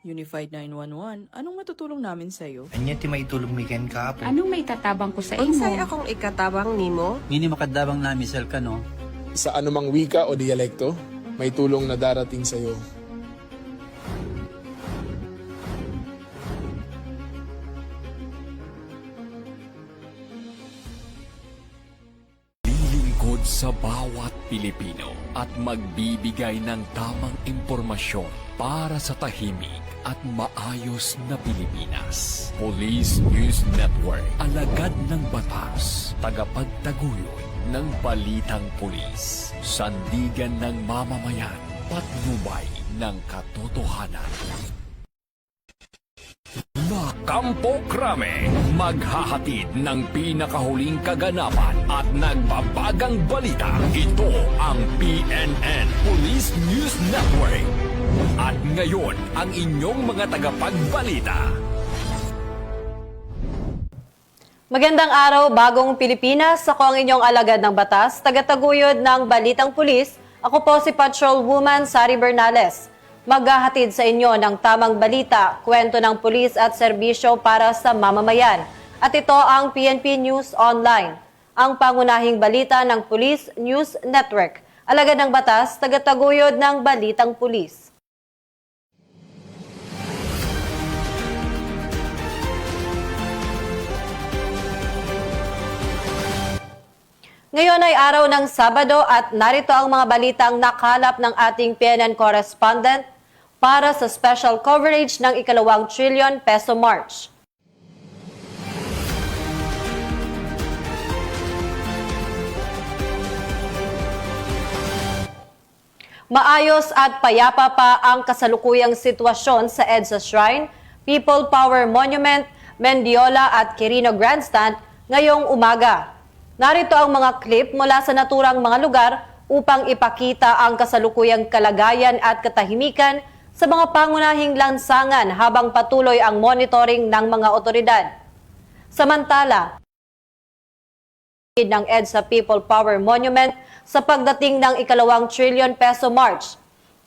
Unified 911, anong matutulong namin sa'yo? Anya ti maitulong miken ka po. Anong may tatabang ko sa imo? Unsay akong ikatabang nimo? Ngini makadabang na misal ka no. Sa anumang wika o dialekto, may tulong na darating sa iyo. Lilingkod sa bawat Pilipino at magbibigay ng tamang impormasyon para sa tahimik at maayos na Pilipinas. Police News Network, alagad ng batas, tagapagtaguyod ng balitang pulis, sandigan ng mamamayan, patnubay ng katotohanan. La Campo Crame, maghahatid ng pinakahuling kaganapan at nagbabagang balita. Ito ang PNN Police News Network. At ngayon, ang inyong mga tagapagbalita. Magandang araw, bagong Pilipinas. Ako ang inyong alagad ng batas, tagataguyod ng Balitang Pulis. Ako po si Patrolwoman Sari Bernales. Maghahatid sa inyo ng tamang balita, kwento ng pulis at serbisyo para sa mamamayan. At ito ang PNP News Online, ang pangunahing balita ng Police News Network. Alagad ng batas, tagataguyod ng Balitang Pulis. Ngayon ay araw ng Sabado at narito ang mga balitang nakalap ng ating PNN correspondent para sa special coverage ng ika-2 trillion peso march. Maayos at payapa pa ang kasalukuyang sitwasyon sa EDSA Shrine, People Power Monument, Mendiola at Quirino Grandstand ngayong umaga. Narito ang mga clip mula sa naturang mga lugar upang ipakita ang kasalukuyang kalagayan at katahimikan sa mga pangunahing lansangan habang patuloy ang monitoring ng mga otoridad. Samantala, ng EDSA People Power Monument sa pagdating ng ika-2 trillion peso march.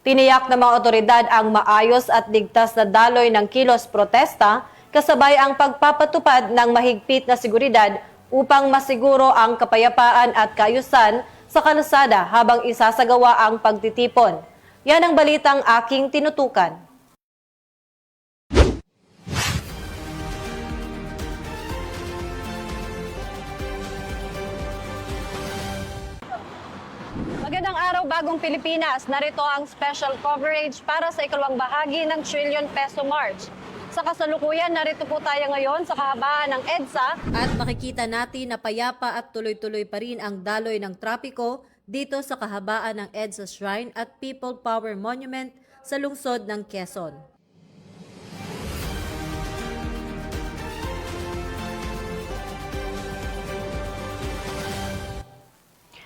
Tiniyak ng mga otoridad ang maayos at ligtas na daloy ng kilos protesta kasabay ang pagpapatupad ng mahigpit na seguridad upang masiguro ang kapayapaan at kaayusan sa kalsada habang isasagawa ang pagtitipon. Yan ang balitang aking tinutukan. Magandang araw, bagong Pilipinas. Narito ang special coverage para sa ika-2 bahagi ng Trillion Peso March. Sa kasalukuyan, narito po tayo ngayon sa kahabaan ng EDSA. At makikita natin na payapa at tuloy-tuloy pa rin ang daloy ng trapiko dito sa kahabaan ng EDSA Shrine at People Power Monument sa lungsod ng Quezon.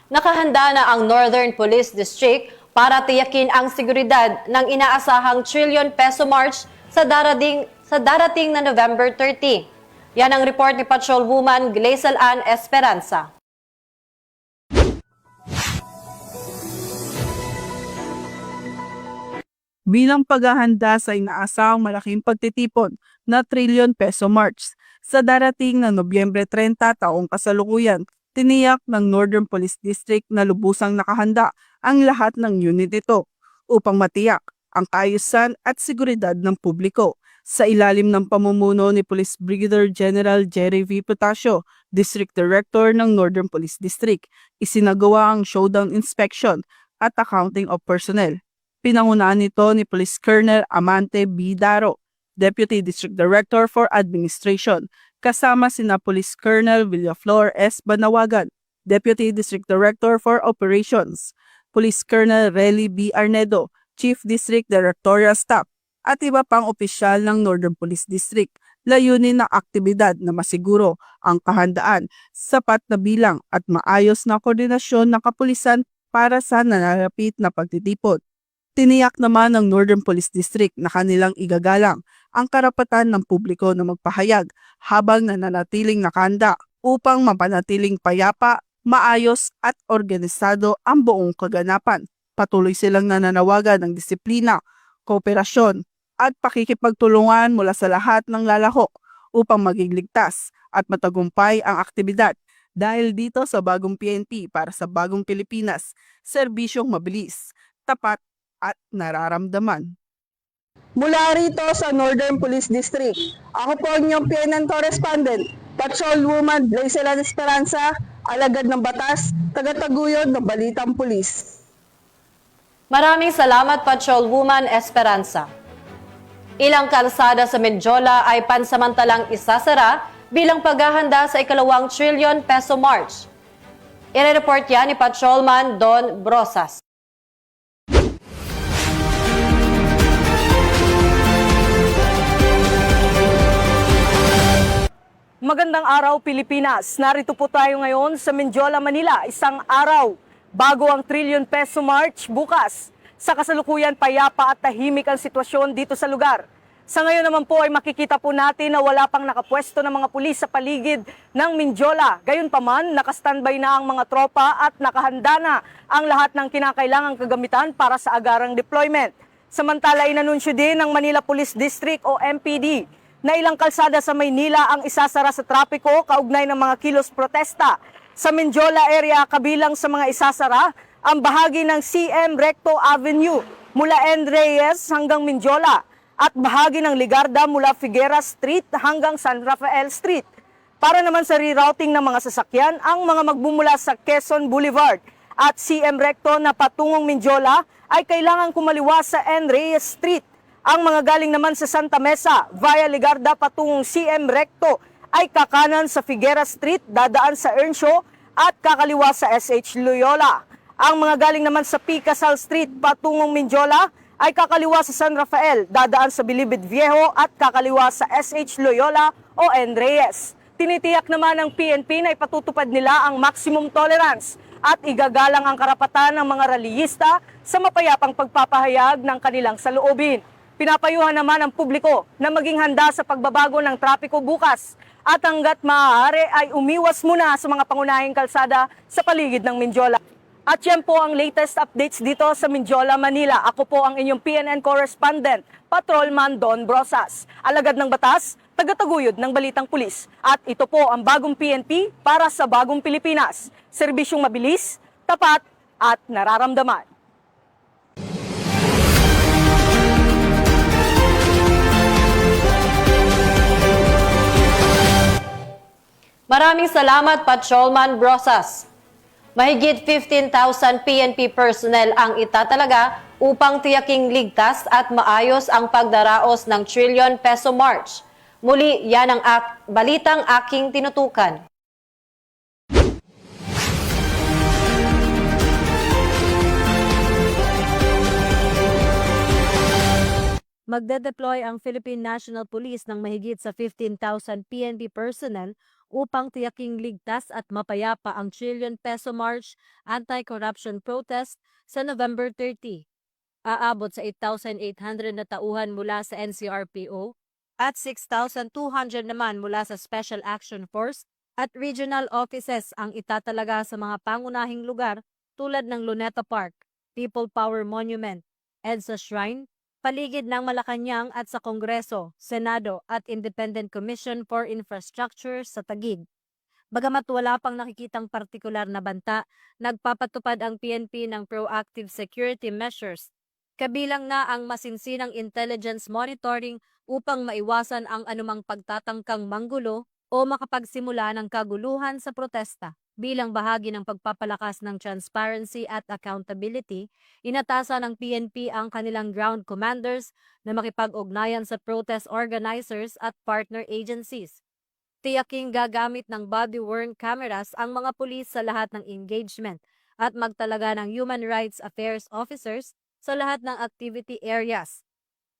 Nakahanda na ang Northern Police District para tiyakin ang seguridad ng inaasahang trillion peso march sa darating na November 30. Yan ang report ni Patrolwoman Glazel Ann Esperanza. Bilang paghahanda sa inaasahang malaking pagtitipon na trillion peso march sa darating na Nobyembre 30 taong kasalukuyan, tiniyak ng Northern Police District na lubusang nakahanda ang lahat ng unit nito upang matiyak ang kaayusan at seguridad ng publiko. Sa ilalim ng pamumuno ni Police Brigadier General Jerry V. Potasio, District Director ng Northern Police District, isinagawa ang showdown inspection at accounting of personnel. Pinangunahan nito ni Police Colonel Amante B. Daro, Deputy District Director for Administration, kasama sina Police Colonel Villaflor S. Banawagan, Deputy District Director for Operations, Police Colonel Relly B. Arnedo, Chief District Directorial Staff, at iba pang opisyal ng Northern Police District. Layunin ng aktibidad na masiguro ang kahandaan, sapat na bilang at maayos na koordinasyon ng kapulisan para sa nananapit na pagtitipon. Tiniyak naman ng Northern Police District na kanilang igagalang ang karapatan ng publiko na magpahayag habang nananatiling nakahanda upang mapanatiling payapa, maayos at organisado ang buong kaganapan. Patuloy silang nananawagan ng disiplina, kooperasyon at pakikipagtulungan mula sa lahat ng lalahok upang maging ligtas at matagumpay ang aktibidad. Dahil dito sa bagong PNP para sa bagong Pilipinas, serbisyong mabilis, tapat at nararamdaman. Mula rito sa Northern Police District, ako po ang inyong PNN correspondent, Patrolwoman Blaisela Esperanza, alagad ng batas, tagataguyod ng Balitang Pulis. Maraming salamat, Patrolwoman Esperanza. Ilang kalsada sa Mendiola ay pansamantalang isasara bilang paghahanda sa ika-2 trillion peso march. Ire-report yan ni Patrolman Don Brosas. Magandang araw, Pilipinas. Narito po tayo ngayon sa Mendiola, Manila. Isang araw bago ang trillion peso march bukas. Sa kasalukuyan, payapa at tahimik ang sitwasyon dito sa lugar. Sa ngayon naman po ay makikita po natin na wala pang nakapwesto ng mga pulis sa paligid ng Mendiola. Gayunpaman, nakastandby na ang mga tropa at nakahanda na ang lahat ng kinakailangang kagamitan para sa agarang deployment. Samantala, inanunsyo din ng Manila Police District o MPD na ilang kalsada sa Maynila ang isasara sa trapiko kaugnay ng mga kilos protesta. Sa Mendiola area, kabilang sa mga isasara, ang bahagi ng CM Recto Avenue mula N. Reyes hanggang Mendiola at bahagi ng Ligarda mula Figueras Street hanggang San Rafael Street. Para naman sa rerouting ng mga sasakyan, ang mga magbumula sa Quezon Boulevard at CM Recto na patungong Mendiola ay kailangan kumaliwa sa N. Reyes Street. Ang mga galing naman sa Santa Mesa via Ligarda patungong CM Recto ay kakanan sa Figueras Street, dadaan sa Earnshaw at kakaliwa sa SH Loyola. Ang mga galing naman sa P. Casal Street patungong Mendiola ay kakaliwa sa San Rafael, dadaan sa Bilibid Viejo at kakaliwa sa SH Loyola o N. Reyes. Tinitiyak naman ng PNP na ipatutupad nila ang maximum tolerance at igagalang ang karapatan ng mga rallyista sa mapayapang pagpapahayag ng kanilang saloobin. Pinapayuhan naman ang publiko na maging handa sa pagbabago ng trapiko bukas at hanggat maaari ay umiwas muna sa mga pangunahing kalsada sa paligid ng Mendiola. At yan po ang latest updates dito sa Mendiola, Manila. Ako po ang inyong PNN correspondent, Patrolman Don Brosas. Alagad ng batas, tagataguyod ng Balitang Pulis. At ito po ang bagong PNP para sa bagong Pilipinas. Serbisyong mabilis, tapat at nararamdaman. Maraming salamat, Patrolman Brosas. Mahigit 15,000 PNP personnel ang itatalaga upang tiyaking ligtas at maayos ang pagdaraos ng trillion peso march. Muli, yan ang balitang aking tinutukan. Magde-deploy ang Philippine National Police ng mahigit sa 15,000 PNP personnel upang tiyaking ligtas at mapayapa ang trillion peso march anti-corruption protest sa November 30. Aabot sa 8,800 na tauhan mula sa NCRPO at 6,200 naman mula sa Special Action Force at regional offices ang itatalaga sa mga pangunahing lugar tulad ng Luneta Park, People Power Monument, EDSA Shrine, paligid ng Malacanang at sa Kongreso, Senado at Independent Commission for Infrastructure sa Taguig. Bagamat wala pang nakikitang partikular na banta, nagpapatupad ang PNP ng proactive security measures. Kabilang na ang masinsinang intelligence monitoring upang maiwasan ang anumang pagtatangkang manggulo o makapagsimula ng kaguluhan sa protesta. Bilang bahagi ng pagpapalakas ng transparency at accountability, inatasan ng PNP ang kanilang ground commanders na makipag-ugnayan sa protest organizers at partner agencies. Tiyaking gagamit ng body-worn cameras ang mga pulis sa lahat ng engagement at magtalaga ng human rights affairs officers sa lahat ng activity areas.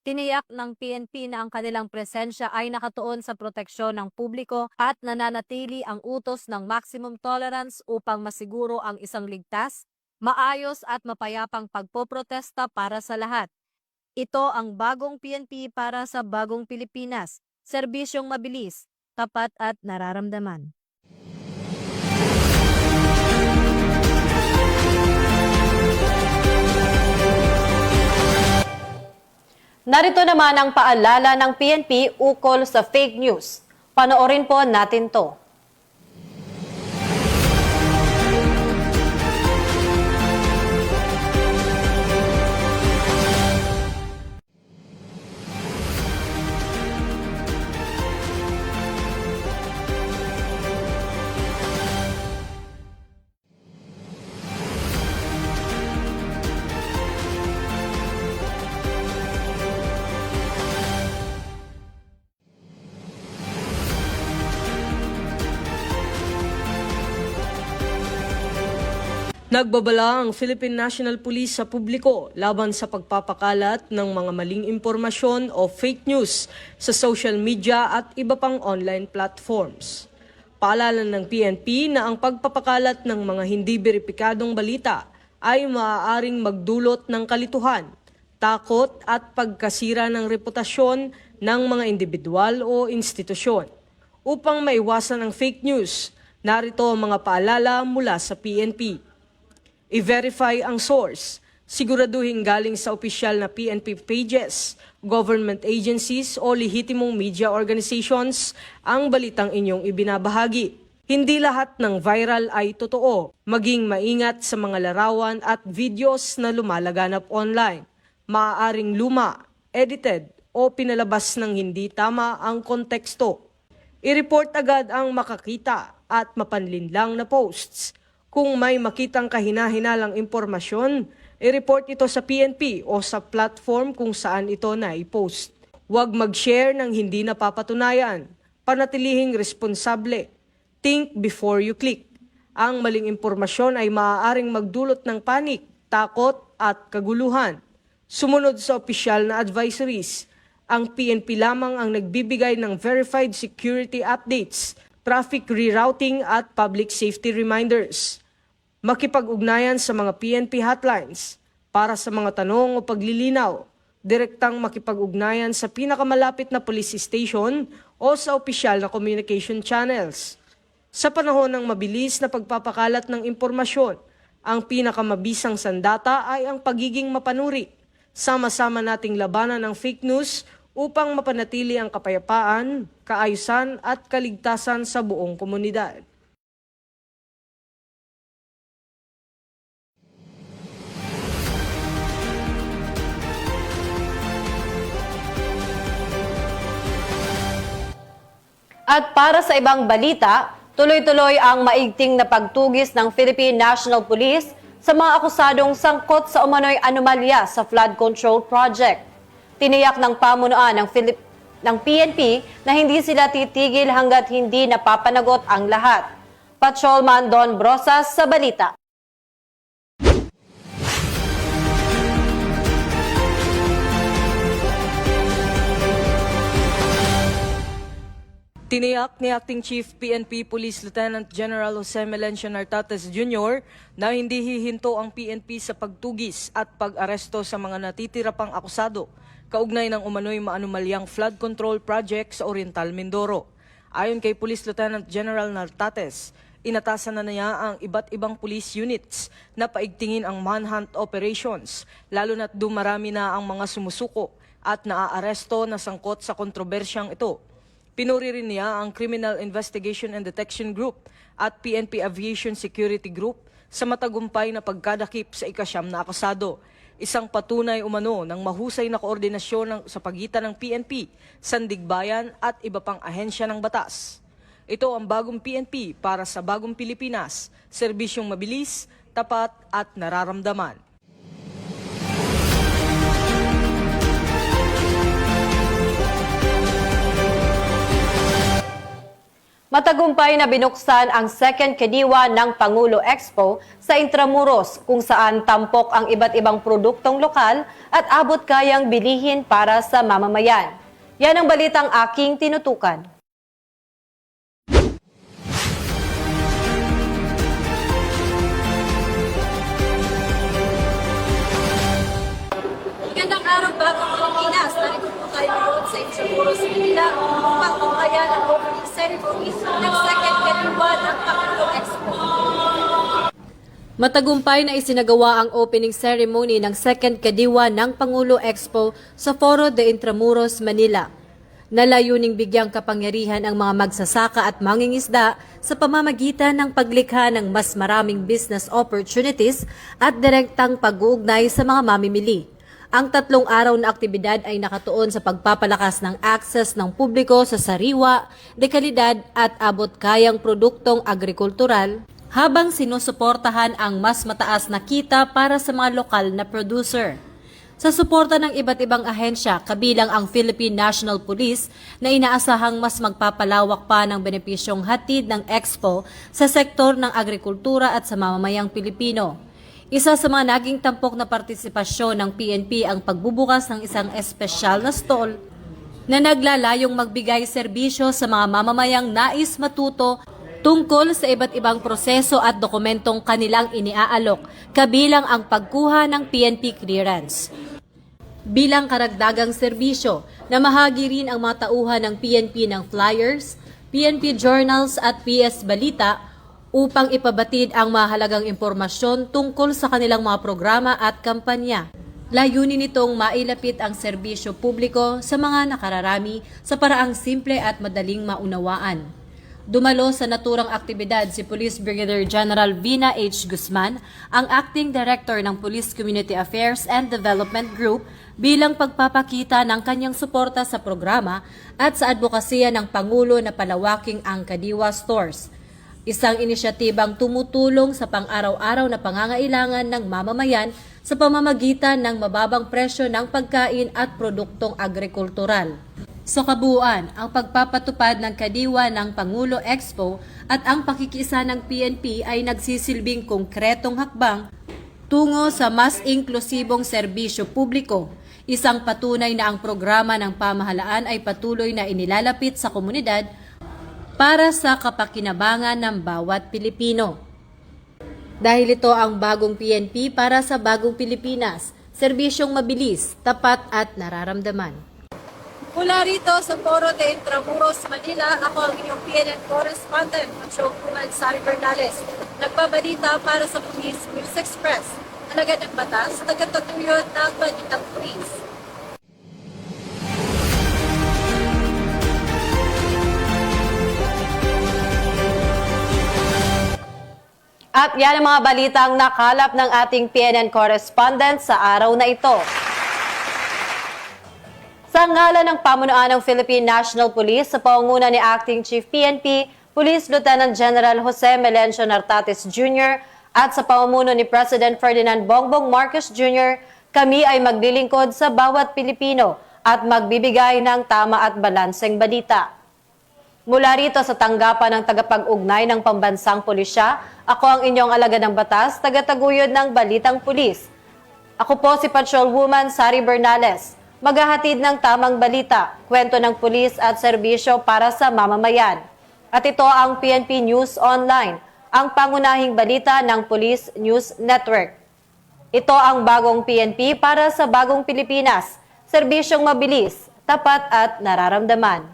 Tiniyak ng PNP na ang kanilang presensya ay nakatuon sa proteksyon ng publiko at nananatili ang utos ng maximum tolerance upang masiguro ang isang ligtas, maayos at mapayapang pagpoprotesta para sa lahat. Ito ang bagong PNP para sa bagong Pilipinas, serbisyong mabilis, tapat at nararamdaman. Narito naman ang paalala ng PNP ukol sa fake news. Panoorin po natin to. Nagbabala ang Philippine National Police sa publiko laban sa pagpapakalat ng mga maling impormasyon o fake news sa social media at iba pang online platforms. Paalala ng PNP na ang pagpapakalat ng mga hindi beripikadong balita ay maaaring magdulot ng kalituhan, takot at pagkasira ng reputasyon ng mga individual o institusyon. Upang maiwasan ang fake news, narito ang mga paalala mula sa PNP. I-verify ang source. Siguraduhin galing sa opisyal na PNP pages, government agencies o lehitimong media organizations ang balitang inyong ibinabahagi. Hindi lahat ng viral ay totoo. Maging maingat sa mga larawan at videos na lumalaganap online. Maaaring luma, edited o pinalabas ng hindi tama ang konteksto. I-report agad ang makakita at mapanlinlang na posts. Kung may makitang kahina-hinalang impormasyon, i-report ito sa PNP o sa platform kung saan ito na-i-post. Huwag mag-share ng hindi napapatunayan. Panatilihing responsable. Think before you click. Ang maling impormasyon ay maaaring magdulot ng panik, takot at kaguluhan. Sumunod sa opisyal na advisories. Ang PNP lamang ang nagbibigay ng verified security updates, traffic rerouting at public safety reminders. Makipag-ugnayan sa mga PNP hotlines para sa mga tanong o paglilinaw. Direktang makipag-ugnayan sa pinakamalapit na police station o sa opisyal na communication channels. Sa panahon ng mabilis na pagpapakalat ng impormasyon, ang pinakamabisang sandata ay ang pagiging mapanuri. Sama-sama nating labanan ang fake news upang mapanatili ang kapayapaan, kaayusan at kaligtasan sa buong komunidad. At para sa ibang balita, tuloy-tuloy ang maigting na pagtugis ng Philippine National Police sa mga akusadong sangkot sa umano'y anomalya sa flood control project. Tiniyak ng pamunuan ng PNP na hindi sila titigil hanggat hindi napapanagot ang lahat. Patrolman Don Brosas sa balita. Tiniyak ni Acting Chief PNP Police Lieutenant General Jose Melencio Nartates Jr. na hindi hihinto ang PNP sa pagtugis at pag-aresto sa mga natitira pang akusado kaugnay ng umano'y maanumalyang flood control project sa Oriental Mindoro. Ayon kay Police Lieutenant General Nartates, inatasan na niya ang iba't ibang police units na paigtingin ang manhunt operations, lalo na't dumarami na ang mga sumusuko at naaaresto na sangkot sa kontrobersyang ito. Pinuri rin niya ang Criminal Investigation and Detection Group at PNP Aviation Security Group sa matagumpay na pagkadakip sa ikasyam na akusado. Isang patunay umano ng mahusay na koordinasyon sa pagitan ng PNP, Sandigbayan at iba pang ahensya ng batas. Ito ang bagong PNP para sa bagong Pilipinas, serbisyong mabilis, tapat at nararamdaman. Matagumpay na binuksan ang second kadiwa ng Pangulo Expo sa Intramuros kung saan tampok ang iba't ibang produktong lokal at abot kayang bilihin para sa mamamayan. Yan ang balitang aking tinutukan. Magandang araw, Bagong Pilipinas. Narito po tayo ngayon sa Intramuros, Manila upang tunghayan ang opening ceremony ng second kadiwa ng Pangulo Expo. Matagumpay na isinagawa ang opening ceremony ng second kadiwa ng Pangulo Expo sa Foro de Intramuros, Manila. Nalayuning bigyang kapangyarihan ang mga magsasaka at mangingisda sa pamamagitan ng paglikha ng mas maraming business opportunities at direktang pag-uugnay sa mga mamimili. Ang 3 araw na aktibidad ay nakatuon sa pagpapalakas ng access ng publiko sa sariwa, dekalidad at abot-kayang produktong agrikultural, habang sinusuportahan ang mas mataas na kita para sa mga lokal na producer. Sa suporta ng iba't ibang ahensya, kabilang ang Philippine National Police na inaasahang mas magpapalawak pa ng benepisyong hatid ng Expo sa sektor ng agrikultura at sa mamamayang Pilipino. Isa sa mga naging tampok na partisipasyon ng PNP ang pagbubukas ng isang espesyal na stall na naglalayong magbigay serbisyo sa mga mamamayang nais matuto tungkol sa iba't ibang proseso at dokumentong kanilang iniaalok, kabilang ang pagkuha ng PNP clearance. Bilang karagdagang serbisyo, namahagi rin ang mga tauhan ng PNP ng flyers, PNP journals at PS Balita upang ipabatid ang mahalagang impormasyon tungkol sa kanilang mga programa at kampanya. Layunin nitong mailapit ang serbisyo publiko sa mga nakararami sa paraang simple at madaling maunawaan. Dumalo sa naturang aktibidad si Police Brigadier General Vina H. Guzman, ang Acting Director ng Police Community Affairs and Development Group, bilang pagpapakita ng kanyang suporta sa programa at sa advokasya ng Pangulo na palawaking ang Kadiwa Stores. Isang inisyatibang tumutulong sa pang-araw-araw na pangangailangan ng mamamayan sa pamamagitan ng mababang presyo ng pagkain at produktong agrikultural. Sa kabuuan, ang pagpapatupad ng Kadiwa ng Pangulo Expo at ang pakikiisa ng PNP ay nagsisilbing konkretong hakbang tungo sa mas inklusibong serbisyo publiko, isang patunay na ang programa ng pamahalaan ay patuloy na inilalapit sa komunidad para sa kapakinabangan ng bawat Pilipino. Dahil ito ang bagong PNP para sa bagong Pilipinas, serbisyong mabilis, tapat at nararamdaman. Mula rito sa Foro de Intramuros, Manila, ako ang inyong PNN correspondent, Showwoman Sari Bernales. Nagbabalita para sa Police News Express. Alagad ng batas, tagataguyod ng Balitang Police. At yan ang mga balitang nakalap ng ating PNN correspondent sa araw na ito. Sa ngalan ng pamunuan ng Philippine National Police sa pangunguna ni Acting Chief PNP, Police Lieutenant General Jose Melencio Nartates Jr. at sa pamumuno ni President Ferdinand Bongbong Marcos Jr., kami ay maglilingkod sa bawat Pilipino at magbibigay ng tama at balanseng balita. Mula rito sa tanggapan ng tagapag-ugnay ng Pambansang Pulisya, ako ang inyong alagad ng batas, tagataguyod ng Balitang Pulis. Ako po si Patrolwoman Sari Bernales, maghahatid ng tamang balita, kwento ng pulis at serbisyo para sa mamamayan. At ito ang PNP News Online, ang pangunahing balita ng Police News Network. Ito ang bagong PNP para sa bagong Pilipinas, serbisyong mabilis, tapat at nararamdaman.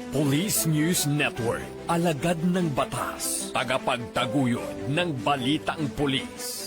Police News Network, alagad ng batas, tagapagtaguyod ng balitang pulis.